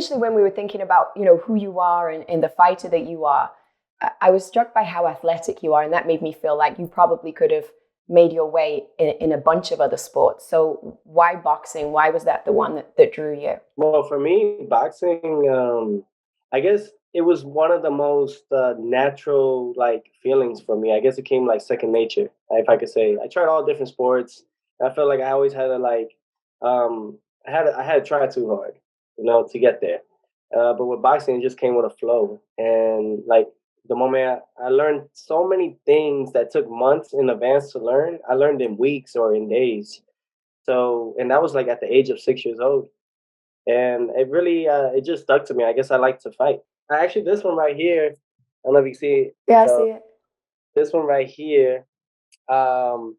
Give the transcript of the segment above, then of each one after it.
initially when we were thinking about, who you are and the fighter that you are, I was struck by how athletic you are, and that made me feel like you probably could have made your way in a bunch of other sports. So why boxing? Why was that the one that drew you? Well, for me, boxing, I guess it was one of the most natural like feelings for me. I guess it came like second nature, if I could say. I tried all different sports. I felt like I always had to I had to try too hard, to get there. But with boxing, it just came with a flow, and like the moment I learned so many things that took months in advance to learn, I learned in weeks or in days. So, and that was like at the age of 6 years old, and it really it just stuck to me. I guess I like to fight. Actually, this one right here, I don't know if you see it. Yeah, I So see it. this one right here, um,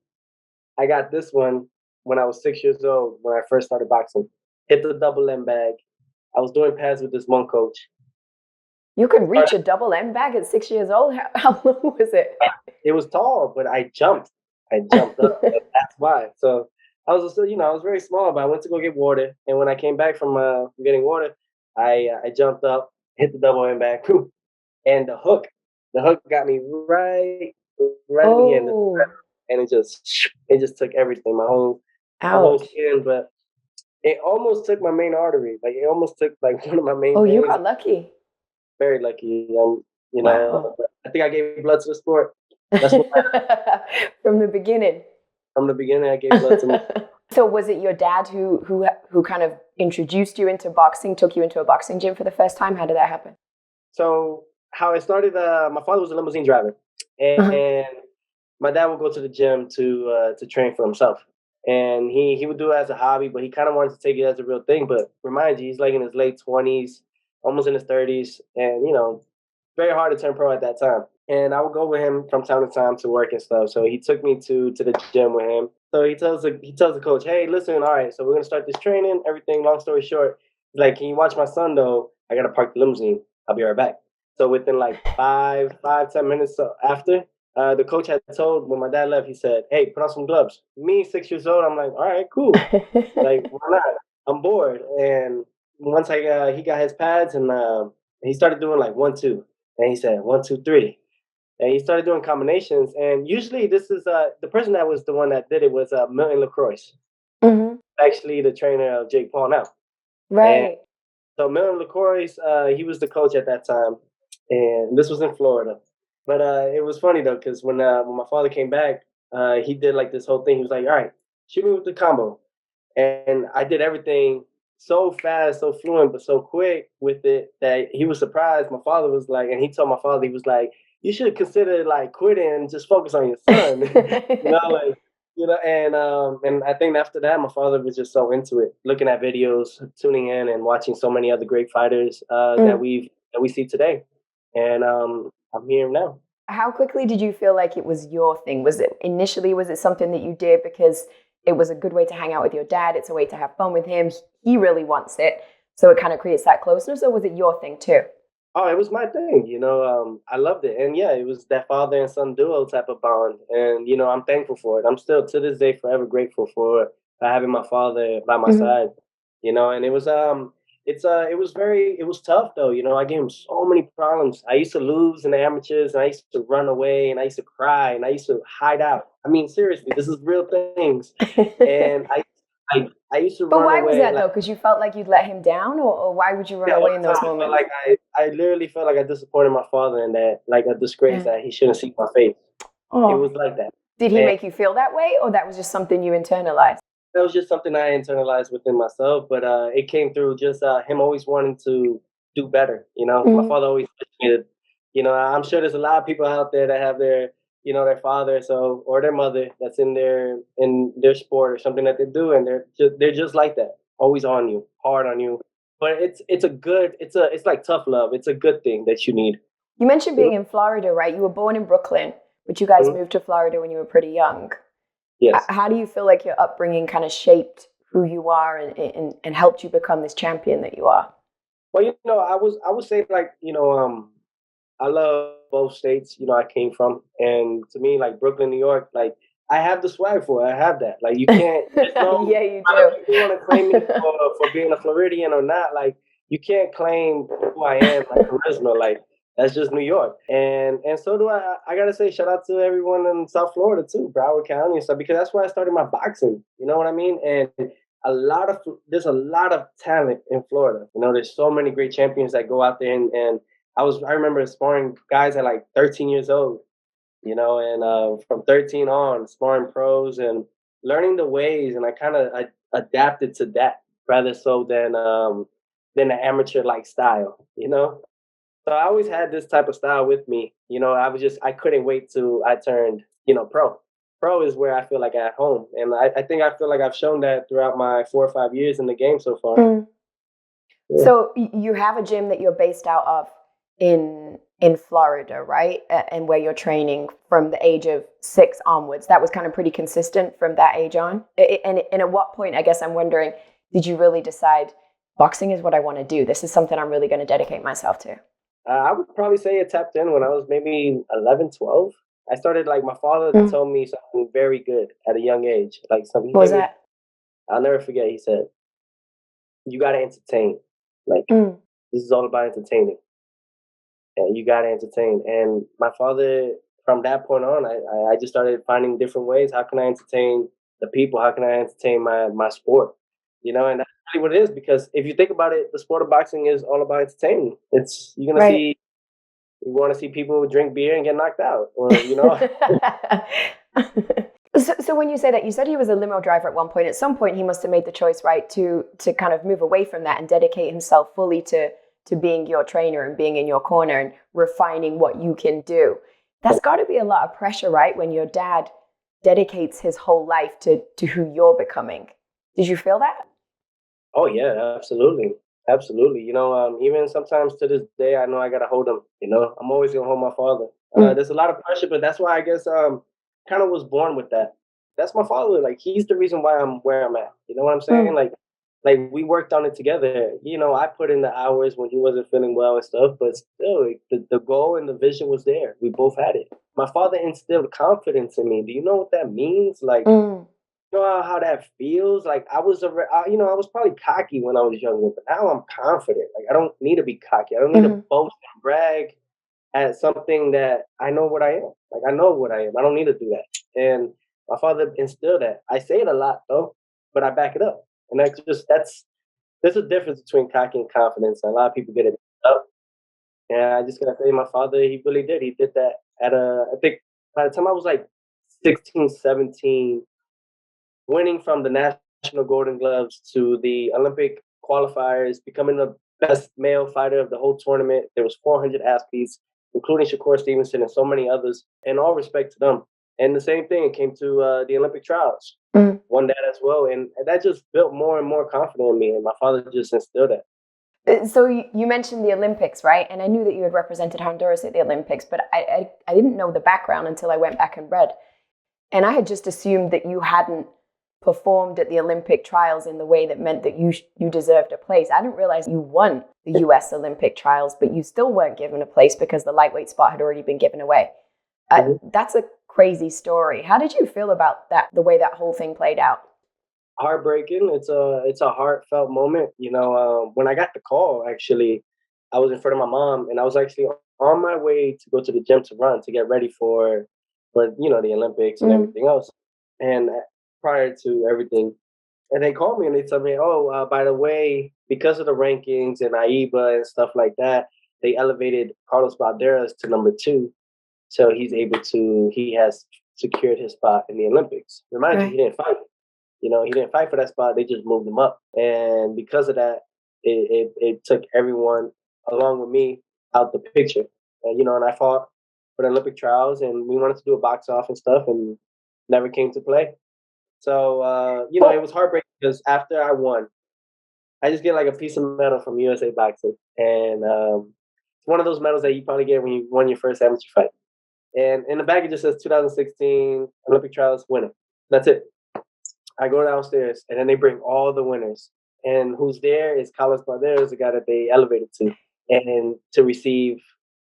I got this one when I was 6 years old when I first started boxing. Hit the double M bag. I was doing pads with this one coach. You could reach a double M bag at 6 years old? How low was it? It was tall, but I jumped. I jumped up. That's why. So I was very small, but I went to go get water, and when I came back from getting water, I jumped up, hit the double M bag, and the hook got me right in here, Oh, and it just took everything, my whole ouch. skin, but it almost took my main artery, like it almost took like one of my main Oh, you veins. got lucky. Very lucky, Wow. I think I gave blood to the sport. That's what From the beginning. from the beginning I gave blood to my. So was it your dad who kind of introduced you into boxing, took you into a boxing gym for the first time? How did that happen? So how it started, my father was a limousine driver, Uh-huh. and my dad would go to the gym to train for himself, and he would do it as a hobby, but he kind of wanted to take it as a real thing. But remind you, he's like in his late 20s, almost in his 30s, and very hard to turn pro at that time. And I would go with him from time to time to work and stuff. So he took me to the gym with him. So he tells the coach, "Hey, listen, all right, so we're gonna start this training. Everything. Long story short, he's like, can you watch my son though? I gotta park the limousine. I'll be right back." So within like 5, 10 minutes after, the coach had told when my dad left, he said, "Hey, put on some gloves." Me, 6 years old, I'm like, "All right, cool. Like, why not? I'm bored." And once he got his pads and he started doing like 1, 2, and he said 1, 2, 3, and he started doing combinations. And usually, this is the person that was the one that did it was Milton LaCroix, Hmm. actually the trainer of Jake Paul now. And Right. so Milton LaCroix, he was the coach at that time, and this was in Florida. But it was funny though, because when my father came back, he did like this whole thing. He was like, "All right, shoot me with the combo," and I did everything so fast, so fluent, but so quick with it that he was surprised. My father was like, and he told my father, he was like, "You should consider like quitting and just focus on your son." Like and I think after that, my father was just so into it, looking at videos, tuning in, and watching so many other great fighters Mm. that we see today. And I'm here now. How quickly did you feel like it was your thing? Was it something that you did because it was a good way to hang out with your dad? It's a way to have fun with him. He really wants it. So it kind of creates that closeness, or was it your thing too? Oh, it was my thing, I loved it. And yeah, it was that father and son duo type of bond. And, I'm thankful for it. I'm still to this day forever grateful for having my father by my Hmm. side, and it was tough though. I gave him so many problems. I used to lose in the amateurs, and I used to run away, and I used to cry, and I used to hide out. I mean, seriously, this is real things. And I used to But run why was away that like. though? Because you felt like you'd let him down, or why would you run Yeah, all away in the those time I felt moments? like I literally felt like I disappointed my father and that like a disgrace Yeah. that he shouldn't see my face. It Oh, was like that. did he And make you feel that way, or that was just something you internalized? that was just something I internalized within myself, but it came through just him always wanting to do better. My Hmm. father always pushed me to, I'm sure there's a lot of people out there that have their father or their mother that's in their sport or something that they do, and they're just like that, always on you, hard on you. But it's like tough love. It's a good thing that you need. You mentioned You know? being in Florida, right? You were born in Brooklyn, but you guys Mhm. moved to Florida when you were pretty young. Yes. How do you feel like your upbringing kind of shaped who you are and helped you become this champion that you are? Well, I would say like, I love both states, I came from. And to me, like Brooklyn, New York, like I have the swag for it. I have that. Like you can't there's no Yeah, you whether do. people want to claim me for being a Floridian or not, like you can't claim who I am like charisma. Like that's just New York. And so do I. I gotta say, shout out to everyone in South Florida too, Broward County and stuff, because that's where I started my boxing. You know what I mean? And there's a lot of talent in Florida. You know, there's so many great champions that go out there and I remember sparring guys at like 13 years old, you know, and from 13 on, sparring pros and learning the ways, and I adapted to that rather so than an amateur like style, you know. So I always had this type of style with me, you know. I couldn't wait till I turned, you know, pro. Pro is where I feel like at home, and I think I feel like I've shown that throughout my 4 or 5 years in the game so far. Yeah. So you have a gym that you're based out of in Florida, right? And where you're training from the age of 6 onwards. That was kind of pretty consistent from that age on. And at what point, I guess I'm wondering, did you really decide boxing is what I want to do? This is something I'm really going to dedicate myself to. I would probably say it tapped in when I was maybe 11, 12. I started, like, my father told me something very good at a young age. Like something. What was that? I'll never forget. He said, "You got to entertain. Like this is all about entertaining, and you got to entertain." And my father, from that point on, I just started finding different ways. How can I entertain the people? How can I entertain my sport? You know, and that's really what it is. Because if you think about it, the sport of boxing is all about entertaining. You're gonna see. You want to see people drink beer and get knocked out, or you know. So when you say that, you said he was a limo driver at one point. At some point, he must have made the choice, right, to kind of move away from that and dedicate himself fully to being your trainer and being in your corner and refining what you can do. That's got to be a lot of pressure, right, when your dad dedicates his whole life to who you're becoming. Did you feel that? Oh yeah, absolutely, absolutely. You know, even sometimes to this day, I know I gotta hold him. You know, I'm always gonna hold my father. There's a lot of pressure, but that's why I guess kind of was born with that. That's my father. Like he's the reason why I'm where I'm at. You know what I'm saying? Like we worked on it together. You know, I put in the hours when he wasn't feeling well and stuff, but still, like, the goal and the vision was there. We both had it. My father instilled confidence in me. Do you know what that means? Like, you know how that feels? Like you know, I was probably cocky when I was younger, but now I'm confident. Like I don't need to be cocky. I don't need to boast and brag at something that I know what I am. Like I know what I am. I don't need to do that. And my father instilled that. I say it a lot though, but I back it up. And there's a difference between cocky and confidence. A lot of people get it mixed up. And I just gotta say, my father, he really did. He did that I think by the time I was like 16, 17, winning from the National Golden Gloves to the Olympic qualifiers, becoming the best male fighter of the whole tournament. There was 400 athletes, including Shakur Stevenson and so many others, and all respect to them. And the same thing, it came to the Olympic trials, won that as well. And that just built more and more confidence in me. And my father just instilled that. So you mentioned the Olympics, right? And I knew that you had represented Honduras at the Olympics, but I didn't know the background until I went back and read. And I had just assumed that you hadn't performed at the Olympic trials in the way that meant that you deserved a place. I didn't realize you won the US Olympic trials, but you still weren't given a place because the lightweight spot had already been given away. That's a crazy story. How did you feel about that, the way that whole thing played out? Heartbreaking. It's a heartfelt moment. You know, when I got the call, actually, I was in front of my mom, and I was actually on my way to go to the gym to run to get ready for you know the Olympics and everything else. And prior to everything, and they called me and they told me, "Oh, by the way, because of the rankings and AIBA and stuff like that, they elevated Carlos Balderas to number 2, so he has secured his spot in the Olympics." Remind you, he didn't fight. You know, he didn't fight for that spot. They just moved him up. And because of that, it took everyone along with me out the picture. You know, and I fought for the Olympic trials, and we wanted to do a box off and stuff, and never came to play. So, you know, it was heartbreaking because after I won, I just get like a piece of metal from USA Boxing. And it's one of those medals that you probably get when you won your first amateur fight. And in the back, it just says 2016 Olympic trials winner. That's it. I go downstairs, and then they bring all the winners. And who's there is Carlos Balderas, the guy that they elevated to, and to receive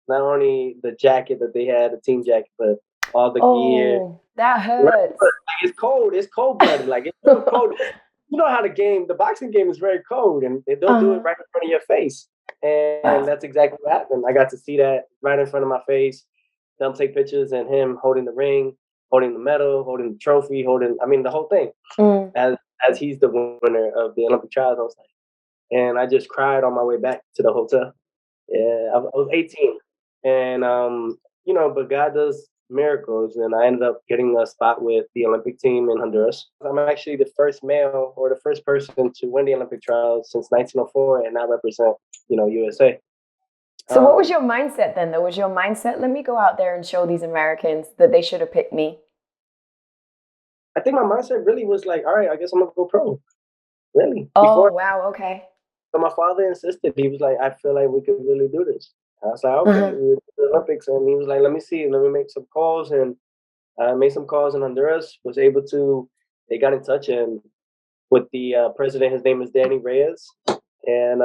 not only the jacket that they had, the team jacket, but all the gear. That hurts. Like, it's cold. It's cold blooded. Like it's so cold. you know how the boxing game is very cold, and they'll do it right in front of your face. And that's exactly what happened. I got to see that right in front of my face. Them take pictures and him holding the ring, holding the medal, holding the trophy, the whole thing. As he's the winner of the Olympic trials, I was like, and I just cried on my way back to the hotel. Yeah, I was 18, and but God does miracles, and I ended up getting a spot with the Olympic team in Honduras. I'm actually the first male or the first person to win the Olympic trials since 1904, and I represent USA. So what was your mindset then, though? Was your mindset, let me go out there and show these Americans that they should have picked me? I think my mindset really was like, all right, I guess I'm going to go pro. Really. Oh, wow, okay. So my father insisted. He was like, I feel like we could really do this. I was like, okay, we'll do the Olympics. And he was like, let me see, let me make some calls. And I made some calls in Honduras, was able to, they got in touch and with the president, his name is Danny Reyes. And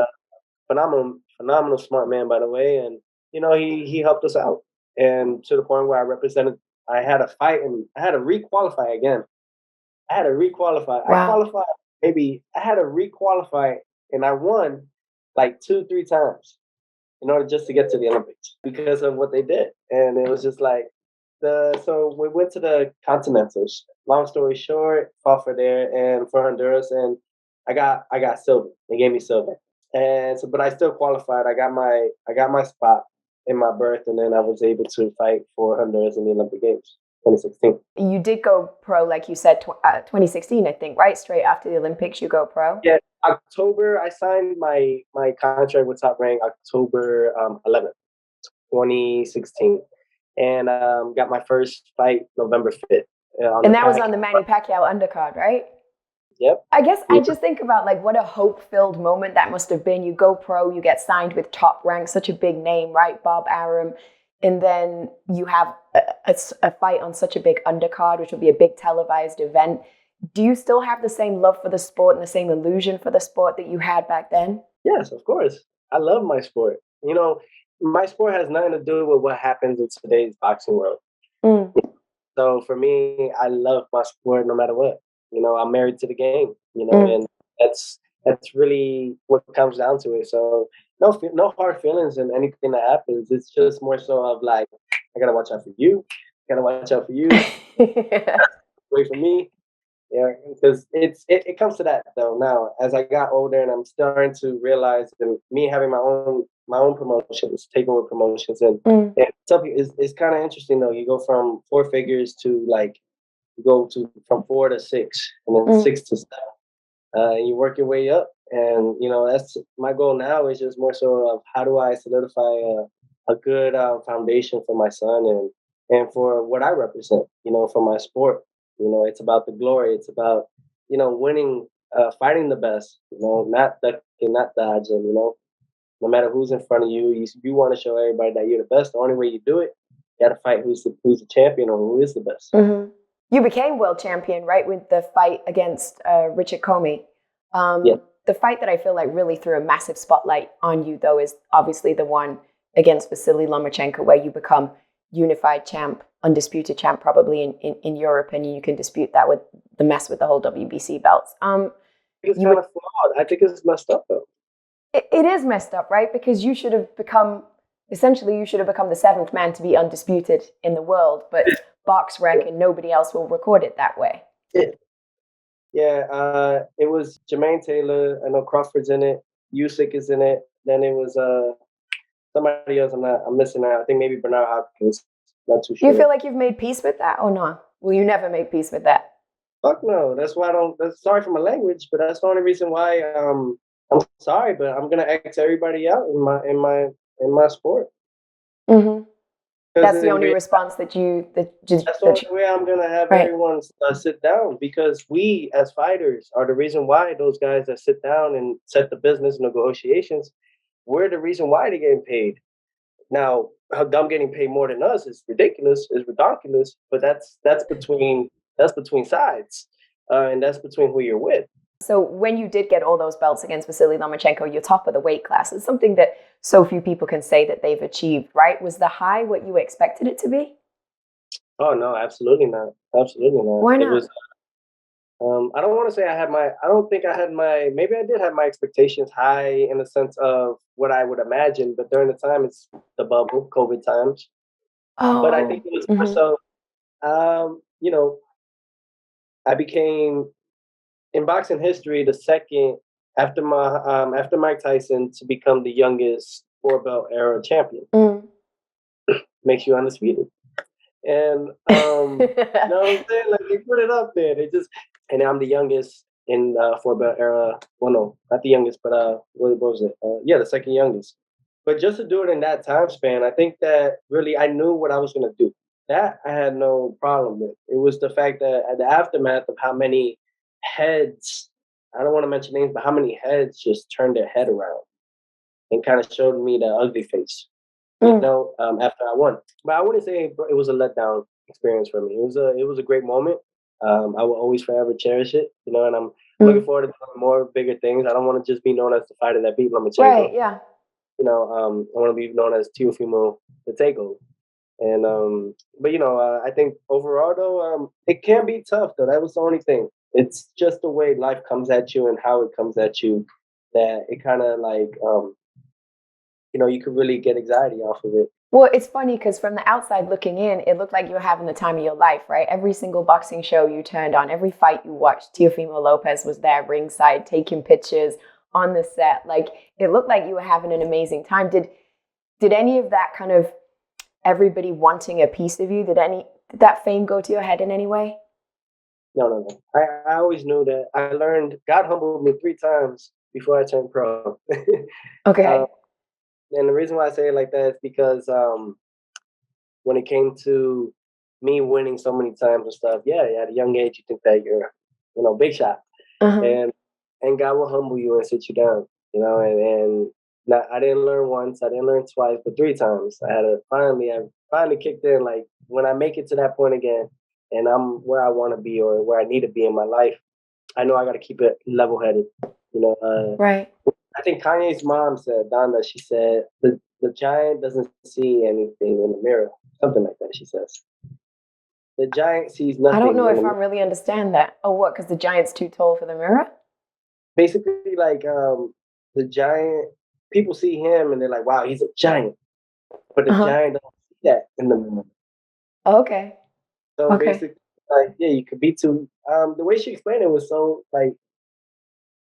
phenomenal smart man, by the way. And, he helped us out. And to the point where I had a fight and I had to requalify again. I had to requalify. Wow. I had to requalify and I won like 2-3 times in order just to get to the Olympics because of what they did. And it was just like, so we went to the Continentals. Long story short, fought for there and for Honduras, and I got silver. They gave me silver, and so but I still qualified. I got my spot in my berth, and then I was able to fight for Honduras in the Olympic Games 2016. You did go pro, like you said, 2016, I think, right? Straight after the Olympics, you go pro. Yeah, October. I signed my contract with Top Rank October 11th, 2016. And got my first fight November 5th. And that was on the Manny Pacquiao undercard, right? Yep. I guess I just think about like what a hope-filled moment that must have been. You go pro, you get signed with Top Rank, such a big name, right? Bob Arum. And then you have a fight on such a big undercard, which will be a big televised event. Do you still have the same love for the sport and the same illusion for the sport that you had back then? Yes, of course. I love my sport. My sport has nothing to do with what happens in today's boxing world. So for me, I love my sport no matter what. I'm married to the game, and that's really what comes down to it. So no hard feelings in anything that happens. It's just more so of like, I got to watch out for you. I got to watch out for you. Wait for me. Yeah, because it comes to that though now. As I got older and I'm starting to realize that me having my own promotions, takeover promotions, and it's kind of interesting though. You go from 4 figures to like from 4 to 6, and then 6 to 7. And you work your way up, and that's my goal now. Is just more so of how do I solidify a good foundation for my son and for what I represent. For my sport. It's about the glory. It's about, winning, fighting the best, not ducking, not dodging, no matter who's in front of you, you want to show everybody that you're the best. The only way you do it, you got to fight who's the champion or who is the best. You became world champion, right, with the fight against Richard Comey. The fight that I feel like really threw a massive spotlight on you, though, is obviously the one against Vasiliy Lomachenko, where you become unified champ, undisputed champ, probably in Europe, and you can dispute that with the mess with the whole WBC belts. It's kind of flawed. I think it's messed up, though. It is messed up, right? Because you should have become the 7th man to be undisputed in the world, but BoxRec and nobody else will record it that way. Yeah, it was Jermaine Taylor. I know Crawford's in it. Usyk is in it. Then it was somebody else. I'm missing out. I think maybe Bernard Hopkins. Not too sure. Do you feel like you've made peace with that or not? Will you never make peace with that? Fuck no. That's why I don't. That's sorry for my language, but that's the only reason why. I'm sorry, but I'm gonna X everybody out in my sport. That's the only response that you. That's the only way I'm gonna have everyone sit down, because we as fighters are the reason why those guys that sit down and set the business negotiations. We're the reason why they're getting paid. Now, them getting paid more than us is ridiculous, is redonkulous, but that's between sides, and that's between who you're with. So when you did get all those belts against Vasiliy Lomachenko, you're top of the weight class. It's something that so few people can say that they've achieved, right? Was the high what you expected it to be? Oh, no, absolutely not. Absolutely not. Why not? I don't want to say I don't think I had maybe I did have my expectations high in the sense of what I would imagine, but during the time, it's the bubble, COVID times. But I think Oh. it was more Hmm. so, you know, I became in boxing history the second after Mike Tyson to become the youngest four belt era champion. Mm. Makes you undisputed. And you know what I'm saying? Like they put it up there. They just and I'm the youngest in four belt era. Well, no, not the youngest, but what was it? Yeah, the second youngest. But just to do it in that time span, I think that really I knew what I was gonna do. That I had no problem with. It was the fact that at the aftermath of how many heads, I don't want to mention names, but how many heads just turned their head around and kind of showed me the ugly face, Mm. after I won. But I wouldn't say it was a letdown experience for me. It was a great moment. I will always forever cherish it, and I'm looking Mm. forward to doing more bigger things. I don't want to just be known as the fighter that beat Right. Lomachenko. Yeah. I want to be known as Teofimo the Takeover. And but I think overall though, it can be tough though. That was the only thing. It's just the way life comes at you and how it comes at you that it kind of like you could really get anxiety off of it. Well, it's funny because from the outside looking in, it looked like you were having the time of your life, right? Every single boxing show you turned on, every fight you watched, Teofimo Lopez was there ringside, taking pictures on the set. Like it looked like you were having an amazing time. Did any of that kind of everybody wanting a piece of you? Did that fame go to your head in any way? No, no, no. I always knew that. I learned God humbled me 3 times before I turned pro. uh, Okay. and the reason why I say it like that is because when it came to me winning so many times and stuff, yeah, at a young age you think that you're, big shot, Uh-huh. and God will humble you and sit you down, and not, I didn't learn once, I didn't learn twice, but 3 times. I finally kicked in. Like when I make it to that point again, and I'm where I want to be or where I need to be in my life, I know I got to keep it level headed. Right. I think Kanye's mom said, Donda, she said, the giant doesn't see anything in the mirror. Something like that, she says. The giant sees I don't nothing know in the if I mirror. really understand that. Oh, what? Because the giant's too tall for the mirror? Basically, like the giant, people see him and they're like, wow, he's a giant. But the Uh-huh. giant doesn't see that in the mirror. Okay. So Okay. basically, like, yeah, you could be too, the way she explained it was so, like,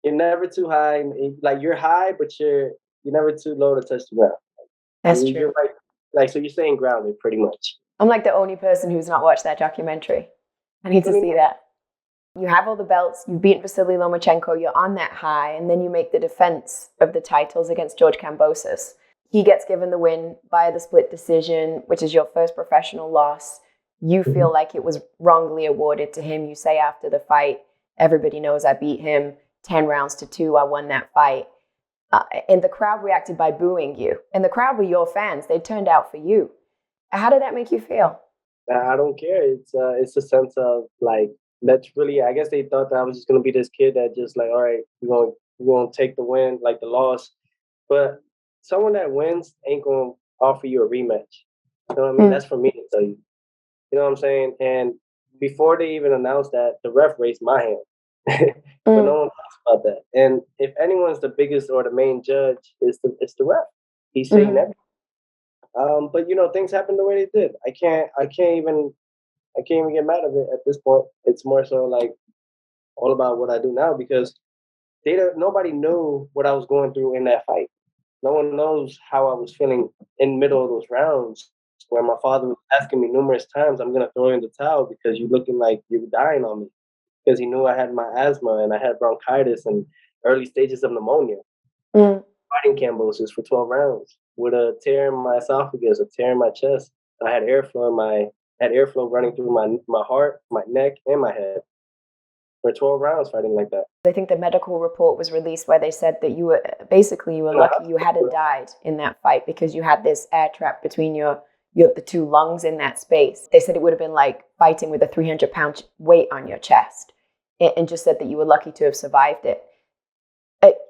you're never too high. Like, you're high, but you're never too low to touch the ground. That's true. You're right. Like, so you're staying grounded pretty much. I'm like the only person who's not watched that documentary. I need to Pretty see much. that. You have all the belts, you've beaten Vasiliy Lomachenko, you're on that high, and then you make the defense of the titles against George Kambosas. He gets given the win via the split decision, which is your first professional loss. You feel Mhm. like it was wrongly awarded to him. You say after the fight, everybody knows I beat him 10 rounds to 2. I won that fight. And the crowd reacted by booing you. And the crowd were your fans. They turned out for you. How did that make you feel? I don't care. It's a sense of like that's really. I guess they thought that I was just gonna be this kid that just like, all right, we're gonna take the win, like the loss. But someone that wins ain't gonna offer you a rematch. You know what I mean? Mm. That's for me to tell you. You know what I'm saying? And before they even announced that, the ref raised my hand. But Mm. no one talks about that. And if anyone's the biggest or the main judge, it's the ref. He's saying Mm-hmm. that. But things happen the way they did. I can't even get mad at it at this point. It's more so like all about what I do now because nobody knew what I was going through in that fight. No one knows how I was feeling in the middle of those rounds where my father was asking me numerous times, I'm gonna throw in the towel because you're looking like you're dying on me. Because he knew I had my asthma and I had bronchitis and early stages of pneumonia. Mm. Fighting Kambosos for 12 rounds with a tear in my esophagus, a tear in my chest. I had airflow running through my heart, my neck, and my head for 12 rounds fighting like that. I think the medical report was released where they said that you were In the lucky you hadn't hospital. died in that fight because you had this air trap between the two lungs in that space. They said it would have been like fighting with a 300-pound weight on your chest, and just said that you were lucky to have survived it.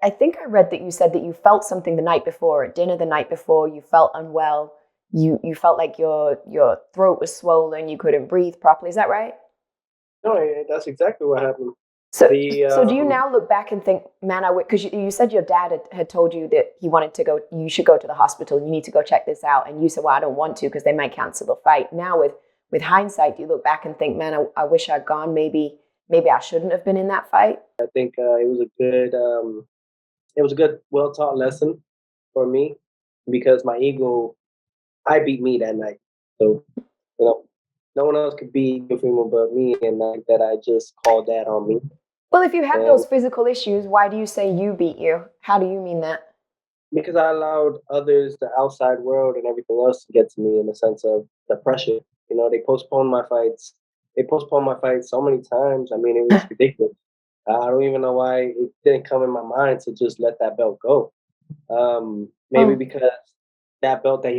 I think I read that you said that you felt something the night before, at dinner the night before, you felt unwell. You felt like your throat was swollen, you couldn't breathe properly. Is that right? No, that's exactly what happened. So, The so do you now look back and think, man, because you said your dad had told you that he wanted to go, you should go to the hospital, you need to go check this out. And you said, well, I don't want to because they might cancel the fight. Now with hindsight, do you look back and think, man, I wish I'd gone. Maybe I shouldn't have been in that fight. I think it was a good, well taught lesson for me because my ego, I beat me that night. So, you know, no one else could beat Teofimo but me, and that I just called that on me. Well, if you have And those physical issues, why do you say you beat you? How do you mean that? because I allowed others, the outside world, and everything else to get to me in the sense of the pressure. You know, they postponed my fights. They postponed my fights so many times. I mean, it was ridiculous. I don't even know why it didn't come in my mind to just let that belt go. Maybe Oh. because that belt that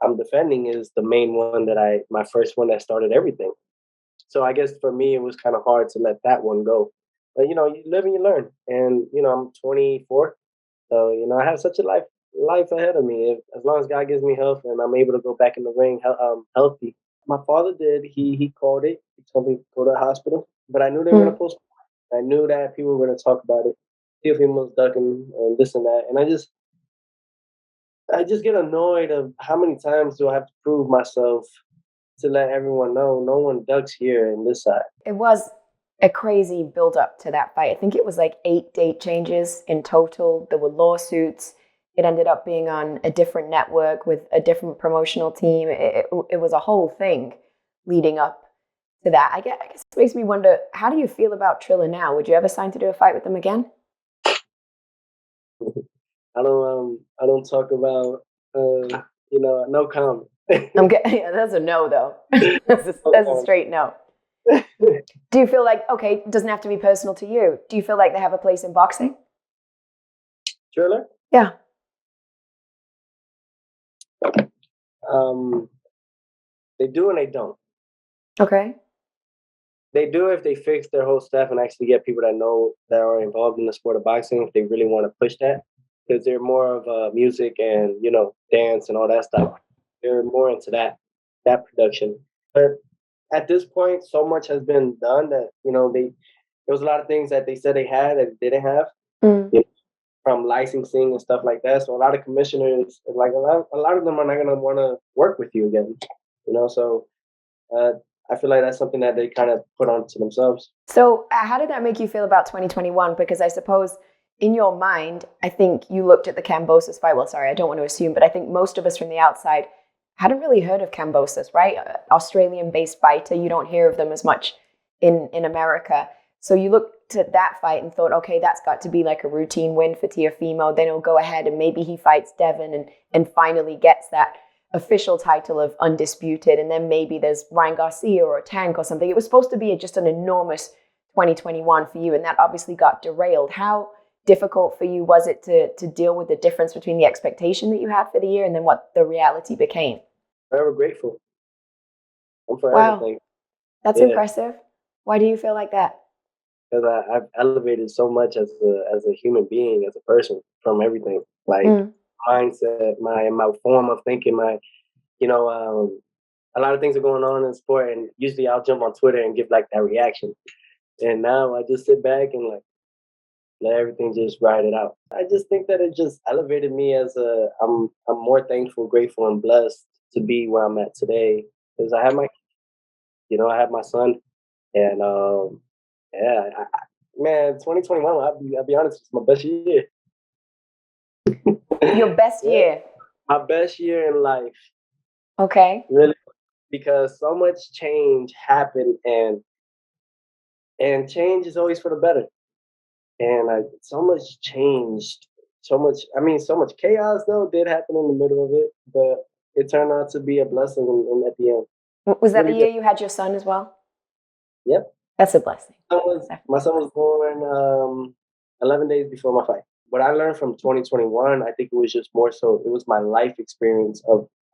I'm defending is the main one my first one that started everything. So I guess for me, it was kind of hard to let that one go. But you live and you learn, and I'm 24, so I have such a life ahead of me. As long as God gives me health and I'm able to go back in the ring healthy. My father did. He called it. He told me to go to the hospital, but I knew they were going to postpone. I knew that people were going to talk about it. Teofimo was ducking and this and that, and I just get annoyed of how many times do I have to prove myself to let everyone know no one ducks here in this side. It was a crazy build up to that fight. I think it was like 8 date changes in total. There were lawsuits. It ended up being on a different network with a different promotional team. It was a whole thing leading up to that. I guess it makes me wonder, how do you feel about Triller now? Would you ever sign to do a fight with them again? I don't talk about no comment. Yeah, that's a no though. That's a straight no. Do you feel like, okay, it doesn't have to be personal to you. Do you feel like they have a place in boxing? Triller? Yeah. They do and they don't. Okay. They do if they fix their whole staff and actually get people that are involved in the sport of boxing if they really want to push that. Because they're more of music and dance and all that stuff. They're more into that production. But at this point, so much has been done that there was a lot of things that they said they had that they didn't have. Mm. From licensing and stuff like that. So a lot of commissioners, like a lot of them are not going to want to work with you again. So I feel like that's something that they kind of put onto themselves. So how did that make you feel about 2021? Because I suppose in your mind, I think you looked at the Kambosos fight. Well, sorry, I don't want to assume, but I think most of us from the outside hadn't really heard of Kambosos, right? Australian-based fighter. You don't hear of them as much in America. So you looked at that fight and thought, okay, that's got to be like a routine win for Teofimo. Then he'll go ahead and maybe he fights Devin and finally gets that official title of Undisputed. And then maybe there's Ryan Garcia or a Tank or something. It was supposed to be just an enormous 2021 for you, and that obviously got derailed. How difficult for you was it to deal with the difference between the expectation that you had for the year and then what the reality became? Forever grateful. I'm for everything. That's impressive. Why do you feel like that? Because I've elevated so much as a human being, as a person, from everything, like mindset, my form of thinking, a lot of things are going on in sport, and usually I'll jump on Twitter and give like that reaction, and now I just sit back and like let everything just ride it out. I just think that it just elevated me I'm more thankful, grateful, and blessed to be where I'm at today because I have I have my son, and yeah, man, 2021. I'll be honest, it's my best year. Your best year? My best year in life. Okay. Really, because so much change happened, and change is always for the better. And so much changed, so much chaos though did happen in the middle of it, but it turned out to be a blessing at the end. Was that the year you had your son as well? Yep. That's a blessing. My son was born 11 days before my fight. What I learned from 2021, I think it was just more so, it was my life experience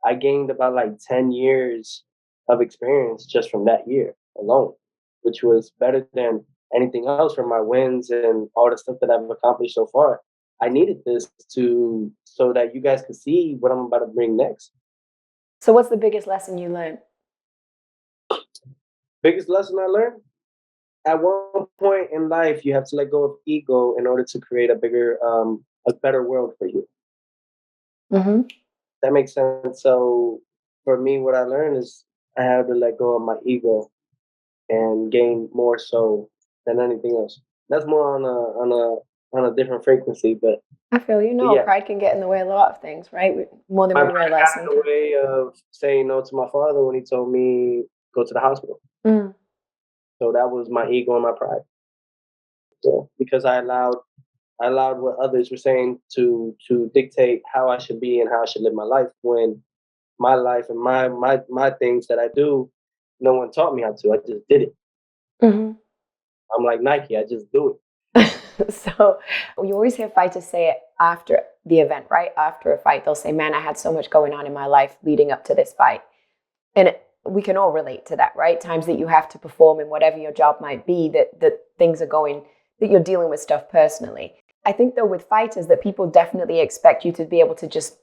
I gained about like 10 years of experience just from that year alone, which was better than anything else from my wins and all the stuff that I've accomplished so far. I needed this so that you guys could see what I'm about to bring next. So what's the biggest lesson you learned? Biggest lesson I learned? at one point in life, you have to let go of ego in order to create a better world for you. Hmm. That makes sense. So for me, what I learned is I have to let go of my ego and gain more so than anything else. That's more on a different frequency, I feel you but know, yeah, pride can get in the way of a lot of things, right? More than my we pride realize got in the sometimes. way of saying no to my father when he told me go to the hospital. Mm. So that was my ego and my pride. Yeah, because I allowed what others were saying to dictate how I should be and how I should live my life when my life and my things that I do, no one taught me how to. I just did it. Hmm. I'm like Nike. I just do it. So you always hear fighters say it after the event, right? After a fight, they'll say, "Man, I had so much going on in my life leading up to this fight." And we can all relate to that, right? Times that you have to perform in whatever your job might be, that things are going, that you're dealing with stuff personally. I think though with fighters that people definitely expect you to be able to just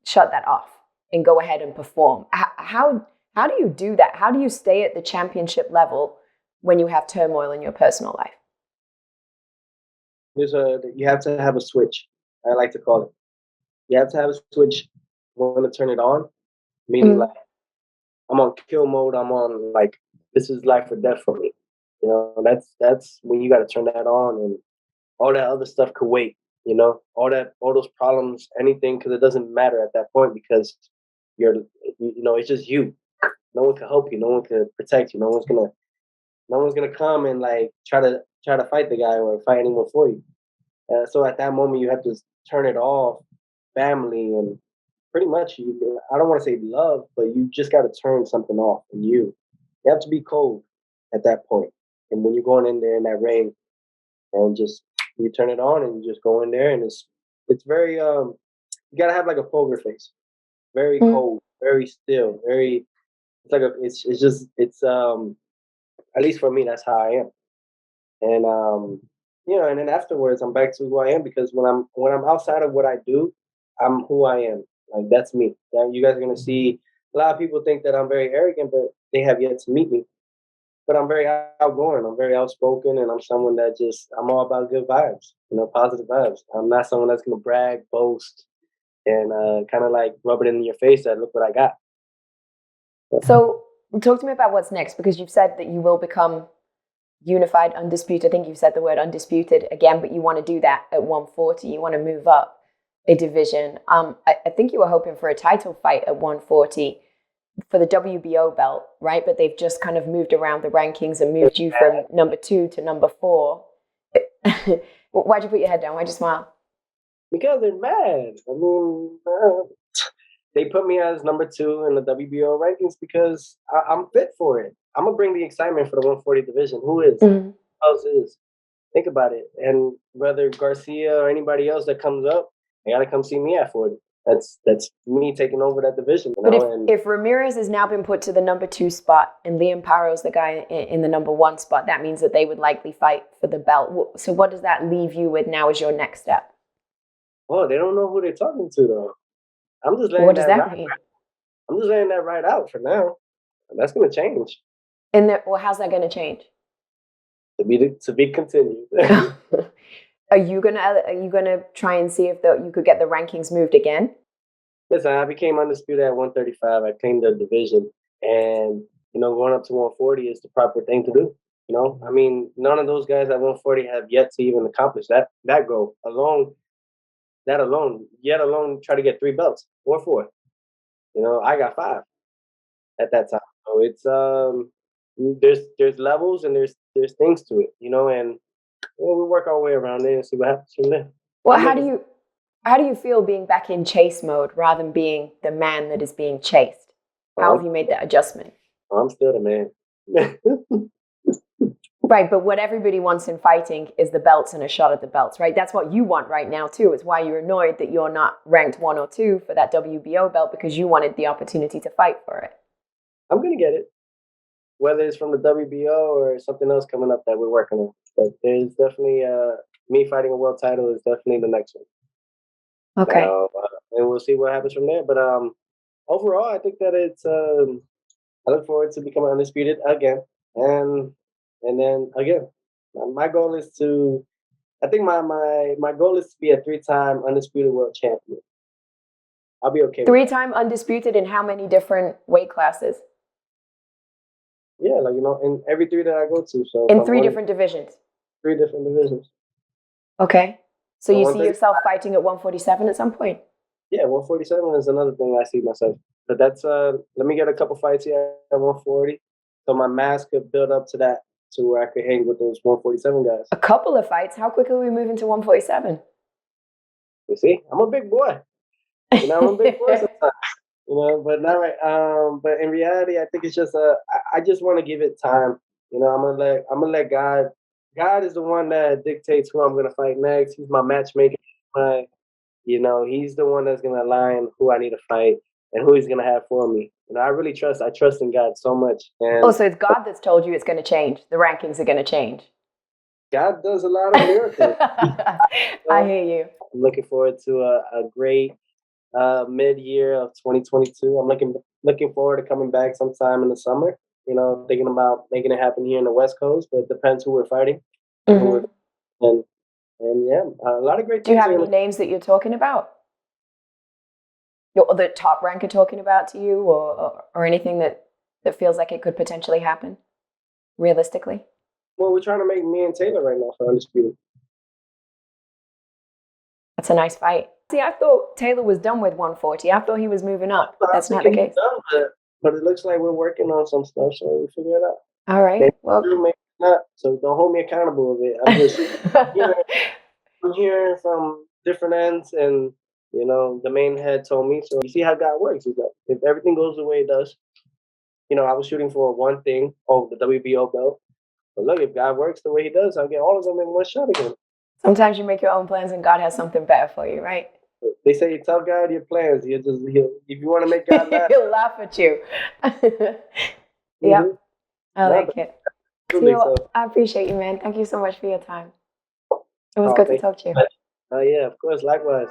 shut that off and go ahead and perform. How do you do that? How do you stay at the championship level when you have turmoil in your personal life? You have to have a switch. I like to call it. You have to have a switch when to turn it on. Meaning like Mm. I'm on kill mode. I'm on like this is life or death for me. You know, that's when you got to turn that on, and all that other stuff could wait. You know, all those problems, anything, because it doesn't matter at that point because you're you know it's just you. No one can help you. No one can protect you. No one's gonna come and like try to fight the guy or fight anyone for you. So at that moment, you have to turn it off, family, and pretty much you. I don't want to say love, but you just got to turn something off in you. You have to be cold at that point. And when you're going in there in that ring, and just you turn it on and you just go in there, and it's very you gotta have like a poker face, very Mm. cold, very still, very. It's like it's just at least for me that's how I am. And you know, and then afterwards I'm back to who I am because when I'm outside of what I do, I'm who I am. Like that's me. Yeah, you guys are gonna see a lot of people think that I'm very arrogant, but they have yet to meet me. But I'm very outgoing. I'm very outspoken, and I'm someone that just I'm all about good vibes. You know, positive vibes. I'm not someone that's gonna brag, boast, and kind of like rub it in your face that look what I got. So talk to me about what's next, because you've said that you will become unified, undisputed. I think you've said the word undisputed again, but you want to do that at 140. You want to move up a division. I think you were hoping for a title fight at 140 for the WBO belt, right? But they've just kind of moved around the rankings and moved you from number 2 to number 4. Why'd you put your head down? Why'd you smile? Because they're mad. I mean, they put me as number 2 in the WBO rankings because I'm fit for it. I'm gonna bring the excitement for the 140 division. Who is? Mm-hmm. Who else is? Think about it. And whether Garcia or anybody else that comes up, they gotta come see me at 40. That's me taking over that division, you But know. And if Ramirez has now been put to the number 2 spot and Liam Paro's the guy in the number 1 spot, that means that they would likely fight for the belt. So what does that leave you with now as your next step? oh, they don't know who they're talking to though. I'm just letting What does that that ride. mean? I'm just letting that ride out for now. That's gonna change. Well, how's that going to change? To be continued. Are you gonna try and see if you could get the rankings moved again? Listen, I became undisputed at 135. I claimed the division, and you know, going up to 140 is the proper thing to do. You know, I mean, none of those guys at 140 have yet to even accomplish that goal alone. That alone, yet alone, try to get 3 belts or 4. You know, I got 5 at that time. So it's there's levels and there's things to it. You know, and we work our way around there and see what happens from there. Well, I'm how do looking. you how do you feel being back in chase mode rather than being the man that is being chased? How I'm, have you made that adjustment? I'm still the man. Right, but what everybody wants in fighting is the belts and a shot at the belts, right? That's what you want right now too. It's why you're annoyed that you're not ranked 1 or 2 for that WBO belt, because you wanted the opportunity to fight for it. I'm gonna get it. Whether it's from the WBO or something else coming up that we're working on. But there's definitely me fighting a world title is definitely the next one. Okay. Now, and we'll see what happens from there. But overall, I think that it's. I look forward to becoming undisputed again, and And then again, my goal is to. I think my goal is to be a 3-time undisputed world champion. I'll be okay with that. 3-time undisputed in how many different weight classes? Yeah, like in every 3 that I go to. So in 3 different divisions. 3 different divisions. Okay. So you see yourself fighting at 147 at some point? Yeah, 147 is another thing I see myself. But that's let me get a couple fights here at 140, so my mass could build up to that, to where I could hang with those 147 guys. A couple of fights? How quickly are we moving to 147? You see, I'm a big boy. I'm a big boy sometimes. But not right. But in reality, I think it's just I just want to give it time. I'm gonna let God. God is the one that dictates who I'm gonna fight next. He's my matchmaker. He's the one that's gonna align who I need to fight and who he's gonna have for me. I really trust. I trust in God so much. And so it's God that's told you it's going to change. The rankings are going to change. God does a lot of miracles. I hear you. I'm looking forward to a great mid-year of 2022. I'm looking forward to coming back sometime in the summer. Thinking about making it happen here in the West Coast, but it depends who we're fighting. Mm-hmm. And yeah, a lot of great. Do you have any names that you're talking about? Or the top ranker talking about to you, or anything that feels like it could potentially happen, realistically? Well, we're trying to make me and Taylor right now for Undisputed. That's a nice fight. See, I thought Taylor was done with 140. I thought he was moving up. That's not the case. But it looks like we're working on some stuff, so we'll figure it out. All right. Maybe not. So don't hold me accountable of it. I'm just I'm hearing from different ends, and the main head told me. So you see how God works. Is that if everything goes the way it does, I was shooting for one thing, the WBO belt. But look, if God works the way He does, I'll get all of them in one shot again. Sometimes you make your own plans, and God has something better for you, right? They say you tell God your plans. If you want to make God laugh, He'll laugh at you. Yeah, mm-hmm. I like it. I appreciate you, man. Thank you so much for your time. It was good to talk to you. Yeah, of course. Likewise.